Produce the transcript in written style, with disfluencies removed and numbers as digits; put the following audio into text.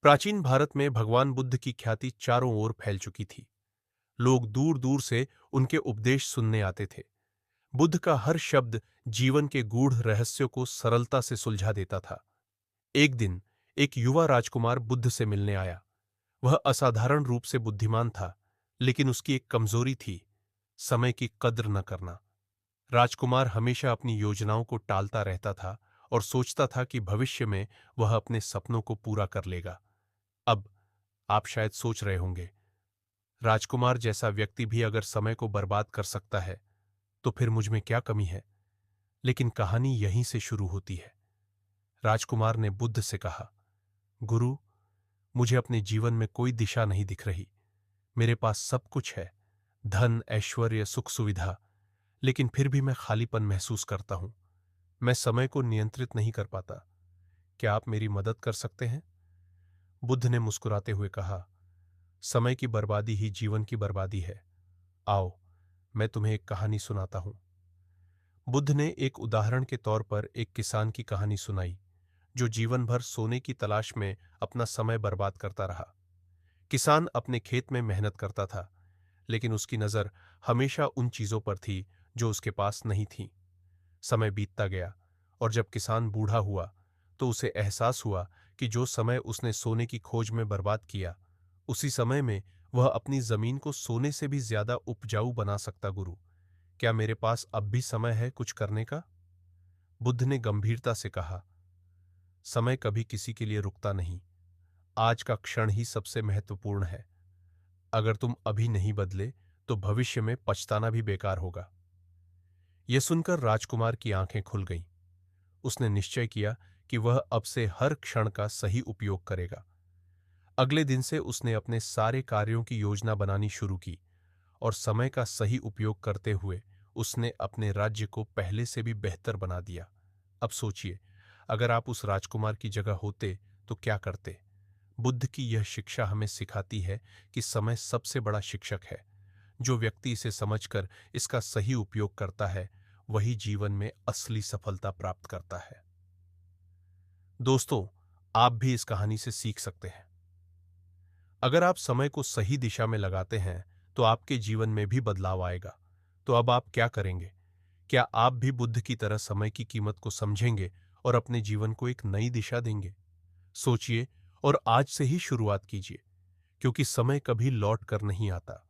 प्राचीन भारत में भगवान बुद्ध की ख्याति चारों ओर फैल चुकी थी। लोग दूर दूर से उनके उपदेश सुनने आते थे। बुद्ध का हर शब्द जीवन के गूढ़ रहस्यों को सरलता से सुलझा देता था। एक दिन एक युवा राजकुमार बुद्ध से मिलने आया। वह असाधारण रूप से बुद्धिमान था, लेकिन उसकी एक कमजोरी थी, समय की कद्र न करना। राजकुमार हमेशा अपनी योजनाओं को टालता रहता था और सोचता था कि भविष्य में वह अपने सपनों को पूरा कर लेगा। अब आप शायद सोच रहे होंगे, राजकुमार जैसा व्यक्ति भी अगर समय को बर्बाद कर सकता है, तो फिर मुझ में क्या कमी है? लेकिन कहानी यहीं से शुरू होती है। राजकुमार ने बुद्ध से कहा, गुरु, मुझे अपने जीवन में कोई दिशा नहीं दिख रही। मेरे पास सब कुछ है, धन, ऐश्वर्य, सुख सुविधा, लेकिन फिर भी मैं खालीपन महसूस करता हूं। मैं समय को नियंत्रित नहीं कर पाता। क्या आप मेरी मदद कर सकते हैं? बुद्ध ने मुस्कुराते हुए कहा, समय की बर्बादी ही जीवन की बर्बादी है। आओ, मैं तुम्हें एक कहानी सुनाता हूं। बुद्ध ने एक उदाहरण के तौर पर एक किसान की कहानी सुनाई, जो जीवन भर सोने की तलाश में अपना समय बर्बाद करता रहा। किसान अपने खेत में मेहनत करता था, लेकिन उसकी नजर हमेशा उन चीजों पर थी जो उसके पास नहीं थीं। समय बीतता गया, और जब किसान बूढ़ा हुआ, तो उसे एहसास हुआ कि जो समय उसने सोने की खोज में बर्बाद किया, उसी समय में वह अपनी जमीन को सोने से भी ज्यादा उपजाऊ बना सकता। गुरु, क्या मेरे पास अब भी समय है कुछ करने का? बुद्ध ने गंभीरता से कहा, समय कभी किसी के लिए रुकता नहीं। आज का क्षण ही सबसे महत्वपूर्ण है। अगर तुम अभी नहीं बदले, तो भविष्य में पछताना भी बेकार होगा। यह सुनकर राजकुमार की आंखें खुल गईं। उसने निश्चय किया कि वह अब से हर क्षण का सही उपयोग करेगा। अगले दिन से उसने अपने सारे कार्यों की योजना बनानी शुरू की, और समय का सही उपयोग करते हुए उसने अपने राज्य को पहले से भी बेहतर बना दिया। अब सोचिए, अगर आप उस राजकुमार की जगह होते तो क्या करते? बुद्ध की यह शिक्षा हमें सिखाती है कि समय सबसे बड़ा शिक्षक है। जो व्यक्ति इसे समझकर इसका सही उपयोग करता है, वही जीवन में असली सफलता प्राप्त करता है। दोस्तों, आप भी इस कहानी से सीख सकते हैं। अगर आप समय को सही दिशा में लगाते हैं, तो आपके जीवन में भी बदलाव आएगा। तो अब आप क्या करेंगे? क्या आप भी बुद्ध की तरह समय की कीमत को समझेंगे और अपने जीवन को एक नई दिशा देंगे? सोचिए और आज से ही शुरुआत कीजिए, क्योंकि समय कभी लौट कर नहीं आता।